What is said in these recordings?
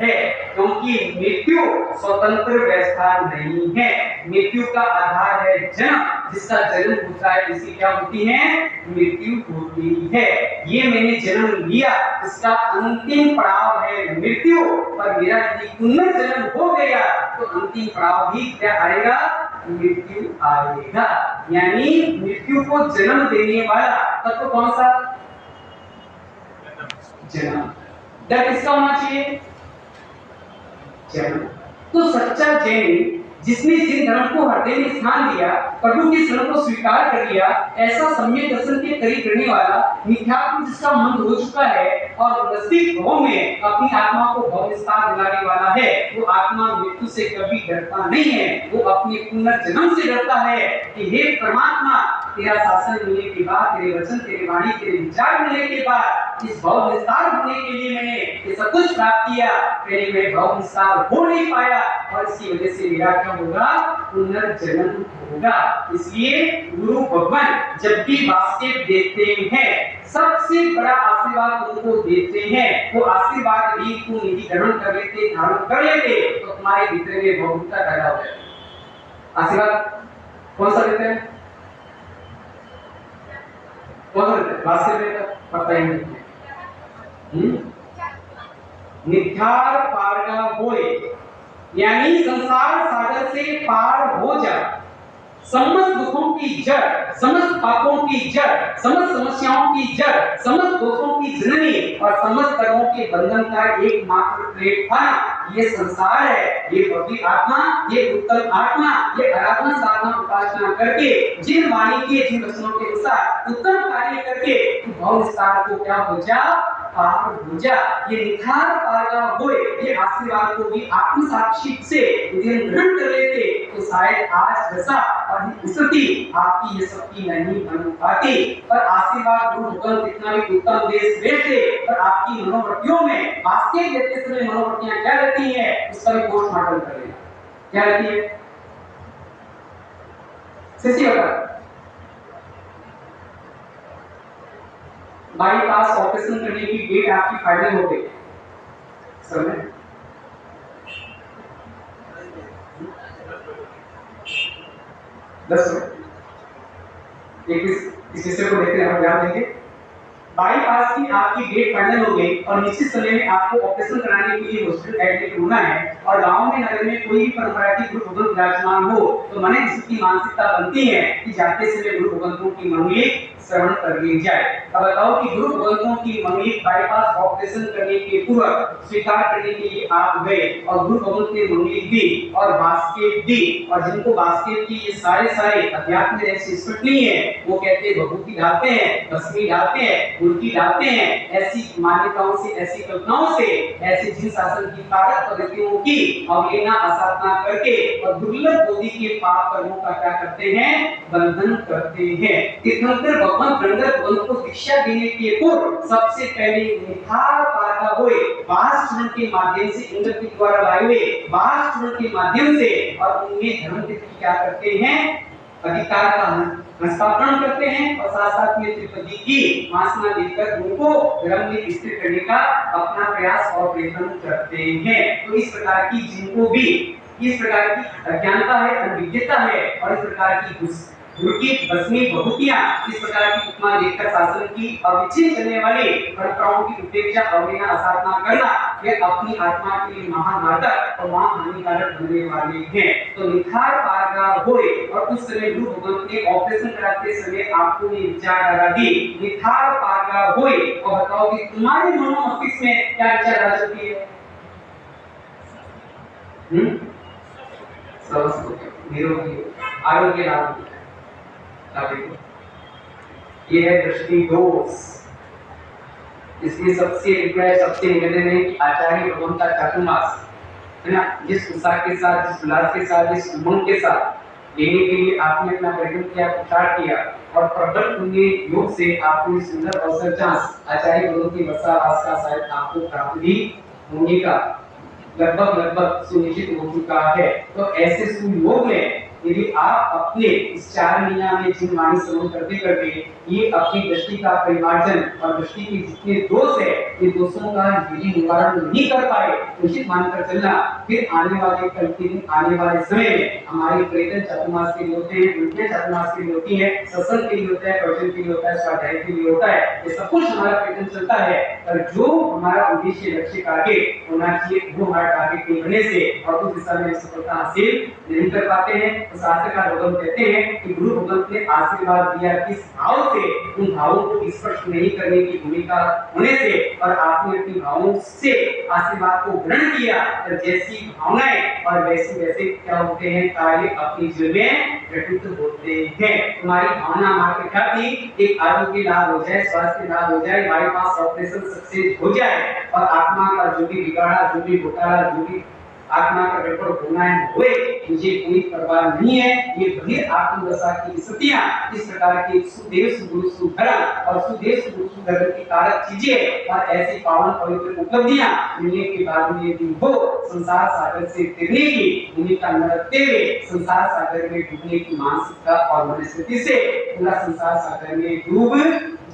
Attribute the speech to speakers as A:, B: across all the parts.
A: है, क्योंकि मृत्यु स्वतंत्र व्यवस्था नहीं है। मृत्यु का आधार है जन्म, जिसका जन्म होता है इसकी क्या होती है, मृत्यु होती है। ये मैंने जन्म लिया, इसका अंतिम पड़ाव है मृत्यु। पर मेरा यदि पुनर्जन्म हो गया तो अंतिम पड़ाव भी क्या आएगा, मृत्यु आएगा। यानी मृत्यु को जन्म देने वाला तत्व कौन सा, जन्म। डर किसका होना चाहिए, जन्म। तो सच्चा जैन जिसने जिन धर्म को हृदय में स्थान दिया, प्रभु के शरण को स्वीकार कर लिया, ऐसा सम्यक दर्शन के करीब रहने वाला, मिथ्यात्व जिसका मन हो चुका है और नस्तिक भाव में अपनी आत्मा को भव विस्तार दिलाने वाला है, वो आत्मा मृत्यु से कभी डरता नहीं है। वो अपने पुनर्जन्म से डरता है कि हे परमात्मा, तेरा शासन मिलने के बाद, तेरे वचन, तेरे वाणी, तेरे विचार मिलने के बाद इस भव विस्तार होने के लिए मैंने ये सब कुछ प्राप्त किया, पहले मैं भव विस्तार हो नहीं पाया और इसकी वजह से मेरा क्या होगा, पुनर्जन्म होगा। इसलिए गुरु भगवान जब भी वास्तव देते हैं, सबसे बड़ा आशीर्वाद उनको देते हैं। वो आशीर्वाद भी तुम यदि ग्रहण कर लेते, धारण कर लेते, तो तुम्हारे भीतर में भगवत्ता पैदा हो जाए। आशीर्वाद कौन सा देते हैं, कौन सा देते हैं, वास्तव में पता ही नहीं। निद्धार पारगा होए, यानी संसार सागर से पार हो जा। समस्त दुखों की जड़, समस्त पापों की जड़, समस्त समस्याओं की जड़, समस्त दोषों की जननी और समस्त कर्मों के बंधन का एकमात्र प्लेटफॉर्म ये संसार है। ये भौतिक आत्मा, ये उत्तम आत्मा, ये आराधना साधना उपासना करके, जिन वाणी के, जिन वचनों के अनुसार उत्तम कार्य करके भव विस्तार को क्या हो जा, पार हो जा। ये निखार पारगा होए, ये आशीर्वाद को भी आत्म साक्षी से ग्रहण कर लेते तो शायद आज दशा और स्थिति आपकी ये सबकी नहीं बन पाती। पर आशीर्वाद गुरु भगवान कितना भी उत्तम देश भेजे, पर आपकी मनोवृत्तियों में वास्तविक देते समय मनोवृत्तियां क्या रहती हैं, उसका भी पोस्टमार्टम कर लेना। क्या रहती है, शिष्य बता, बाईपास ऑपरेशन करने की डेट आपकी फाइनल हो गई, समझ 10 इस विषय को देखते हैं, हम ध्यान देंगे। बाईपास की आपकी डेट फाइनल हो गई और निश्चित समय में आपको ऑपरेशन कराने के लिए हॉस्पिटल एडमिट होना है और गांव में नगर में कोई भी परंपरा की गुरु भगवंत विराजमान हो तो मन इसकी मानसिकता बनती है कि जाते समय गुरु भगवंतों की मंगली श्रवण कर ली जाए। अब बताओ कि गुरु भगवंतों की मंगली बाईपास ऑपरेशन करने के पूर्व स्वीकार करने के लिए आप गए और गुरु भगवंत ने मंगली दी और बास्केट दी, और जिनको बास्केट की ये सारे अध्यात्म ऐसे स्पष्ट नहीं है, वो कहते हैं भभूति डालते हैं, भस्मी डालते हैं, गुलकी डालते हैं। ऐसी मान्यताओं से, ऐसी कल्पनाओं से, ऐसे जिन शासन की कारक पद्धतियों की अवहेलना असाधना करके और दुर्लभ बोधि के पाप कर्मों का क्या करते हैं, बंधन करते हैं। तीर्थंकर भगवान गंगा को दीक्षा देने के पूर्व सबसे पहले निखार पारगा हुए, बाष्प के माध्यम से, इंद्र के द्वारा लाए हुए बाष्प के माध्यम से और उनमें धर्म की क्या करते हैं, अधिकार का हस्तांतरण करते हैं और साथ साथ में त्रिपदी की वासना देकर उनको धर्म में स्थिर करने का अपना प्रयास और प्रयत्न करते हैं। तो इस प्रकार की जिनको भी इस प्रकार की अज्ञानता है, अविद्यता है और इस प्रकार की उनकी भस्मी भभूतियां, इस प्रकार की उपमा देकर शासन की अविच्छिन्न चलने वाली परंपराओं की उपेक्षा, अवहेलना, असाधना करना, यह अपनी आत्मा के लिए महाघातक और महाहानिकारक होने वाले हैं। तो निखार पारगा होए, और उस समय गुरु भगवंत ने ऑपरेशन कराते समय आपको ये विचारधारा दी, निखार पारगा होए। और बताओ कि तुम्हारे मनोमस्तिष्क में क्या विचारधारा चलती है, स्वस्थ निरोगी आरोग्य लाभ, ये है दृष्टि दोष। इसमें सबसे निवेदन है कि आचार्य भगवान का चातुर्मास है ना, जिस उत्साह के साथ, जिस उल्लास के साथ, जिस उमंग के साथ लेने के लिए आपने अपना प्रयत्न किया, प्रचार किया और प्रबल पुण्य योग से आपको सुंदर अवसर चांस आचार्य भगवान की वर्षावास का शायद आपको प्राप्त भी होने का लगभग सुनिश्चित हो चुका है। तो ऐसे सुयोग में यदि आप अपने इस 4 महीना में जिन वाणी श्रवण करते करते ये अपनी दृष्टि का परिमार्जन और दृष्टि के जितने दोष है ये दोषों का यदि निवारण नहीं कर पाए निश्चित मानकर चलना फिर आने वाले कल के दिन आने वाले समय में हमारे प्रयत्न चातुर्मास के लिए होते हैं, उनके चातुर्मास के लिए होती है, सत्संग के लिए होता है, प्रवचन के लिए होता है, स्वाध्याय के लिए होता है, ये सब कुछ हमारा प्रयत्न चलता है। पर जो हमारा उद्देश्य लक्ष्य टारगेट होना चाहिए वो हमारा टारगेट नहीं बनने से और उस दिशा में सफलता हासिल नहीं कर पाते हैं। तो शास्त्रकार भगवान कहते हैं कि गुरु भगवान ने आशीर्वाद दिया किस भाव से, उन भावों को स्पष्ट नहीं करने की भूमिका होने से और आपने अपनी भावों से आशीर्वाद को ग्रहण किया और जैसी भावनाएं और वैसे वैसे क्या होते हैं कार्य अपनी जीवन में घटित होते हैं। तुम्हारी भावना हमारे क्या थी, एक आरोग्य लाभ हो जाए, स्वास्थ्य लाभ हो जाए, हमारे पास ऑपरेशन सक्सेस हो जाए और आत्मा का जो भी बिगाड़ा, जो भी घोटाला, जो भी आत्मा का गड़बड़ होना है हुए, मुझे कोई परवाह नहीं है। ये भली आत्मदशा की स्थितियां इस प्रकार की सुदेव सुगुरु सुधर्म और सुदेव सुगुरु सुधर्म की कारक चीजें और ऐसी पावन पवित्र उपलब्धियां मिलने के बाद में यदि हो संसार सागर से तिरने की भूमिका न रखते हुए संसार सागर में डूबने की मानसिकता और मनस्थिति से पूरा संसार सागर में डूब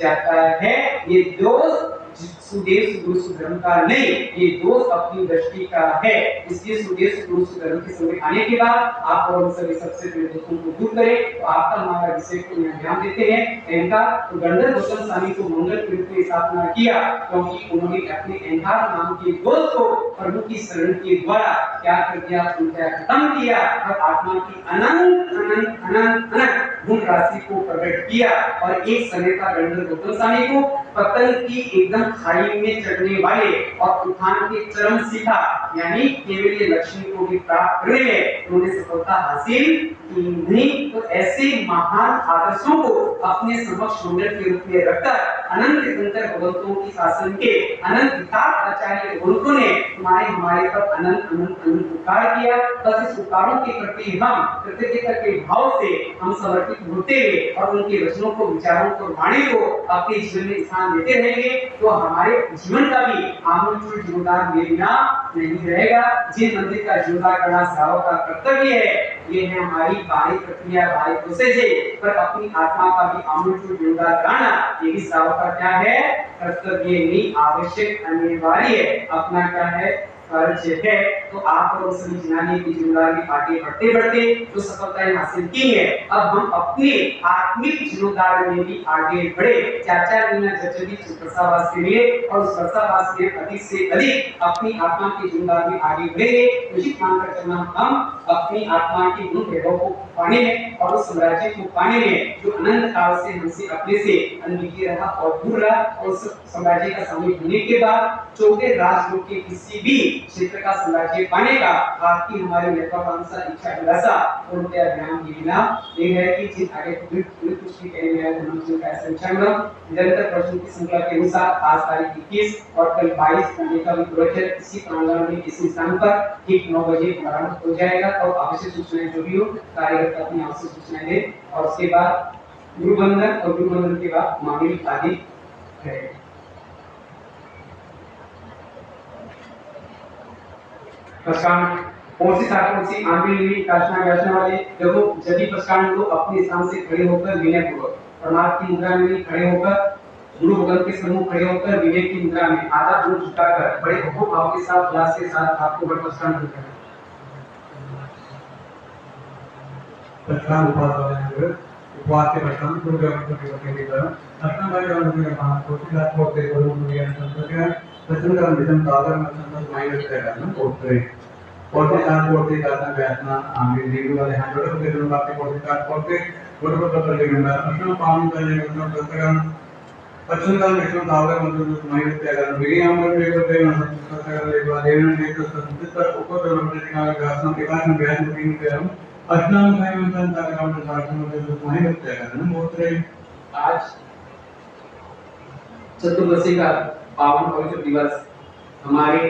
A: जाता है। ये दोष सुदेव सुगुरु सुधर्म का नहीं, ये दोष अपनी दृष्टि का है। इसलिए सुदेव सुगुरु सुधर्म के समय आने के बाद आप और सभी सबसे पहले दोषों को दूर करें। तो आपका हमारा विषय को ध्यान देते हैं अहंकार। तो गंधर्व गौतम स्वामी को मंगल के रूप में स्थापना किया क्योंकि उन्होंने अपने अहंकार नाम के दोष को प्रभु की शरण के द्वारा क्या कर दिया, उनका खत्म किया और आत्मा की अनंत अनंत अनंत अनंत गुण राशि को प्रकट किया। और एक समय का गंधर्व गौतम स्वामी को पतन की एकदम खाई में चढ़ने वाले और उत्थान के चरम सीखा यानी केवल लक्ष्मी को भी प्राप्त करने में उन्होंने सफलता हासिल की नहीं। तो ऐसे महान आदर्शों को अपने समक्ष मंडल के रूप में रखकर अनंत अंतर भगवंतों की शासन के अनंत विकास आचार्य भगवंतों ने तुम्हारे हमारे पर अनंत अनंत अनंत उपकार किया। बस इस उपकारों के प्रति हम कृतज्ञता के भाव से हम समर्पित होते हुए और उनके वचनों को, विचारों को, वाणी को अपने जीवन में स्थान देते रहेंगे तो हमारे जीवन का भी आमूल जीवनदान ये बिना नहीं रहेगा। जिन मंदिर का जीवनदान करना श्रावक का कर्तव्य है, ये है हमारी बाहरी प्रक्रिया, बाहरी प्रोसेस है, पर अपनी आत्मा का भी आमूल जीवनदान कराना ये भी श्रावक का क्या है, कर्तव्य नहीं, आवश्यक अनिवार्य है, अपना क्या है, फर्ज है। तो आप और सभी जिन्होंने की जिम्मेदारी आगे बढ़ते बढ़ते जो सफलताएं हासिल की है, अब हम अपने आत्मिक जिम्मेदारी में भी आगे बढ़े। 4-4 महीना जर्जरी वर्षावास के लिए और उस वर्षावास में अधिक से अधिक अपनी आत्मा की जिम्मेदारी में आगे बढ़ेंगे। निश्चित मानकर चलना हम अपनी आत्मा की गुण वैभव को पाने में और उस साम्राज्य को पाने में जो अनंत काल से हमसे अपने से अनभिज्ञ रहा और दूर रहा और उस साम्राज्य का स्वामी होने के बाद 14 राजलोक के किसी भी क्षेत्र का साम्राज्य पाने का आपकी हमारी महत्वाकांक्षा, इच्छा, अभिलाषा और उनके अभियान की बिना ये है कि जिन आगे कुछ भी कहने में हम का संख्या निरंतर प्रश्न की श्रृंखला के अनुसार आज तारीख 21 और कल 22 होने का भी प्रवचन इसी प्रांगण में इसी स्थान पर ठीक 9 बजे प्रारंभ हो जाएगा। और आवश्यक सूचनाएं जो भी हो कार्यकर्ता अपनी आवश्यक सूचनाएं दे और उसके बाद गुरुबंधन और गुरुबंधन के बाद मामूली आदि है। प्रस्कांड पौसी साकोसी आंबिली काशना व्यासना वाले जब जभी प्रस्कांड लोग अपने स्थान से खड़े होकर विनय पूर्वक परमात्मा की मुद्रा में खड़े होकर गुरु भगवान के सम्मुख खड़े होकर विनय की मुद्रा में आधा मुंह झुकाकर बड़े हुक्म भाव के साथ उल्लास के साथ आपको बड़ा प्रस्कांड करना है।
B: प्रस्कांड उपवास के प्रस्कांड गुरु भगवान के वचन की तरह अपना भाई और उनके वहां कोटि लाख होते गुरु मुनिया संतोष वचन का विजन दादर में संतोष माइनस करना पोर्ट्रे पोर्ट्रे दाता व्यासना आगे दीगु वाले हां जोड़ के दोनों बातें पोर्ट्रे गुरु पत्र लेना अपना पावन करने में पुस्तकम वचन का विजन दादर में संतोष माइनस करना बिगी हमर में करते हैं संतोष कर ले बाद एवं के तो संतोष पर ऊपर दोनों प्रतिका व्यासना के बाद में व्यास मुनि के हम अष्टांग भाई मंत्र का काम साधन में संतोष माइनस करना पोर्ट्रे
A: आज चतुर्दशी का पावन पवित्र दिवस हमारे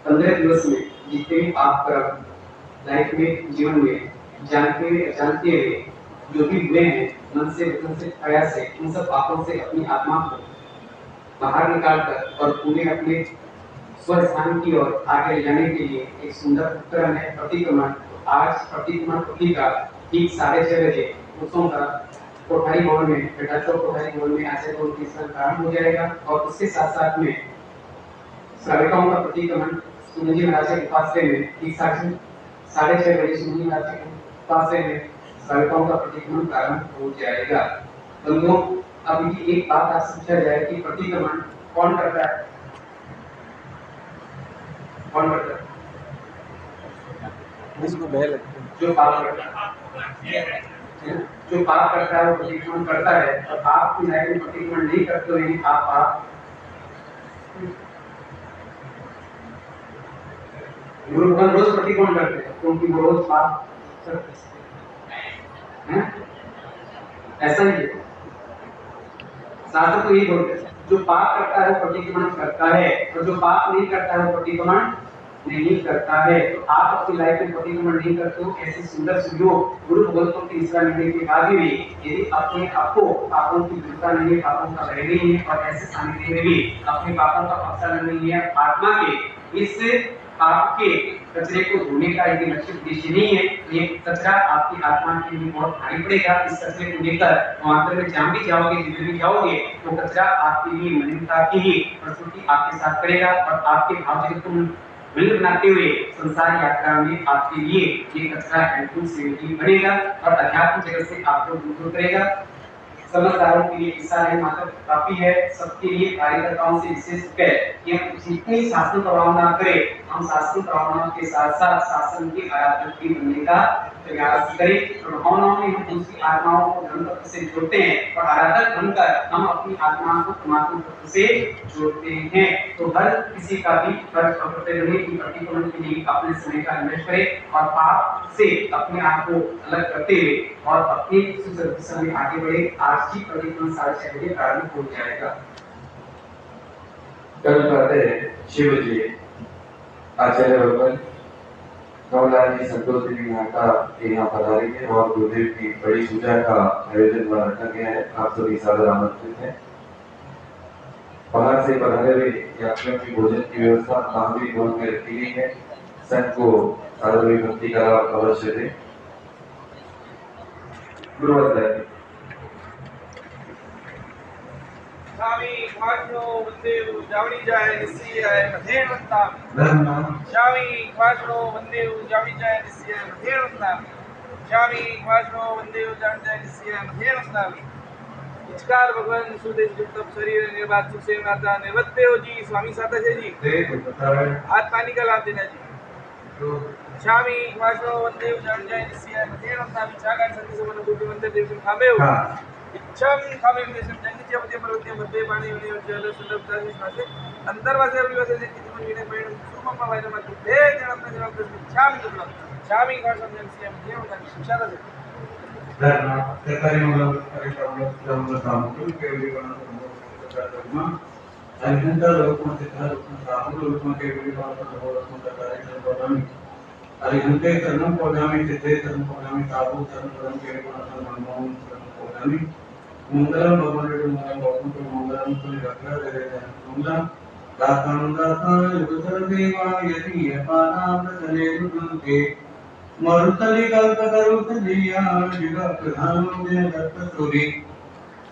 A: 15 दिवस में जितने भी पाप कर्म लाइफ में जीवन में जानते हुए अजानते हुए जो भी हुए हैं मन से वचन से प्रयास से उन सब पापों से अपनी आत्मा को बाहर निकालकर और पूरे अपने स्वस्थान की ओर आगे ले जाने के लिए एक सुंदर उपकरण है प्रतिक्रमण। आज प्रतिक्रमण पृथ्वी का ठीक 6:30 बजे उत्सव का कोठारी भवन में बेटा चौक कोठारी भवन में आचार्य भवन की स्थान प्रारंभ हो जाएगा और उसके साथ साथ में श्राविकाओं का प्रतिक्रमण सुमंजी महाराज के उपासने में ठीक 6:30 बजे सुमंजी महाराज के उपासने में श्राविकाओं का प्रतिक्रमण प्रारंभ हो जाएगा। बंधुओं, अब इनकी एक बात आज समझा जाए कि प्रतिक्रमण कौन करता है? कौन करता है?
C: इसको बेल
A: जो पाप करता है, जो पाप करता है वो प्रतिक्रमण करता है, और आप की लाइफ में प्रतिक्रमण नहीं करते हो यानी आप गुरु भगवान रोज प्रतिक्रमण करते हैं क्योंकि वो रोज पाप करते हैं। ऐसा ही है, शास्त्र तो यही बोलते हैं जो पाप करता है वो प्रतिक्रमण करता है और जो पाप नहीं करता है वो प्रतिक्रमण नहीं करता है। तो आप अपनी लाइफ में प्रतिक्रमण नहीं करते हो, ऐसे सुंदर सुयोग गुरु भगवंतों की इच्छा मिलने के बाद भी यदि अपने आपको पापों की दृढ़ता नहीं है, पापों का भय नहीं है और ऐसे सानिध्य में भी अपने पापों का पक्षालन नहीं है, आत्मा के इस आपके कचरे को धोने का यदि लक्ष्य उद्देश्य नहीं है, ये कचरा आपकी आत्मा के लिए बहुत भारी पड़ेगा। इस कचरे को लेकर वहां में जाम भी जाओगे, जिधर भी जाओगे तो कचरा आपके लिए मलिनता की ही प्रस्तुति आपके साथ करेगा और आपके भाव जगत को मिल बनाते हुए संसार यात्रा में आपके लिए ये कचरा बिल्कुल सेवकी बनेगा और अध्यात्म जगत से आपको दूर करेगा। समझदारों के लिए ईसा है मात्र काफी है, सबके लिए कार्यकर्ताओं से विशेष है कि हम जितनी शासन प्रभावना करें, हम शासन प्रभावना के साथ साथ शासन के आराधक भी बनने का प्रयास करें। प्रभावनाओं में हम दूसरी आत्माओं को धर्म तत्व से जोड़ते हैं और आराधक बनकर हम अपनी आत्मा को परमात्मा तत्व से जोड़ते हैं। तो हर किसी का भी फर्ज और कर्तव्य है कि प्रतिक्रमण के लिए अपने समय का इन्वेस्ट करें और पाप से अपने आप को अलग करते हुए और अपनी दिशा में आगे बढ़े। आज की प्रतिक्रमण 6:30 बजे प्रारंभ हो जाएगा।
D: कल प्रातः 6 बजे आचार्य भगवान गौलाल जी संतोष देवी माता के यहाँ पधारेंगे और गुरुदेव की बड़ी पूजा का आयोजन वहाँ रखा गया है। आप सभी सादर आमंत्रित हैं। बाहर से पधारे हुए यात्रियों की भोजन की व्यवस्था सामग्री भवन में रखी गई है। संत को सादर हुई भक्ति का अवश्य दें। गुरुवंदना।
C: स्वामी वाजनो वंदे जावणी जाय निसी है मधेरवंता
B: धर्म
C: स्वामी वाजनो वंदे जावणी जाय निसी है मधेरवंता स्वामी वाजनो वंदे जावणी जाय निसी है मधेरवंता। नमस्कार भगवान सुदेश गुप्तम शरीर निर्वात सुख से माता निवत्ते हो जी। स्वामी साता है जी, हाथ पानी का लाभ देना जी। स्वामी वाजनो वंदे जावणी जाय निसी है मधेरवंता विचार संधि समन बुद्धि मंत्र देव खामे हो इच्छम खामे देशम जंगीचे मध्ये पर्वतीय मध्ये पाणी वणी जल सुलभ दासी श्वासे अंतर्वासे अभिवासे जे किती पण विने पैण सुमम्मा वायना मध्ये दे जन्म जन्म स्वामी तुला स्वामी का समजन सीएम देव का शिक्षा दे
B: धर्म सरकारी मंगल कार्यक्रम सामूहिक केवली धर्म अनंतर लोकमत सामूहिक लोकमत केवली कार्यक्रम अरिहंते धर्म पौधामी सिद्धे धर्म पौधामी साबु धर्म केवली मनमोहन धर्म मंगलम भगवान मंगलम भगवान को मंगलम को रखा दे मंगलम दातानुदाता युगधर देवा यदि अपानाम तने रुदंते मरुतली कल्प करुत दिया जगत प्रधान दिन दत्त सूरी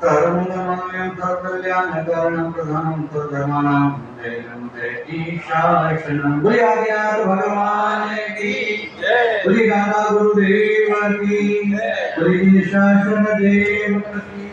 B: सर्वमंगलमय कल्याण करण प्रधान सर्वधर्मानां जयं जय शासनं बोलिए आज्ञात भगवान की जय, बोलिए दाता गुरुदेव की जय, बोलिए शासन देव की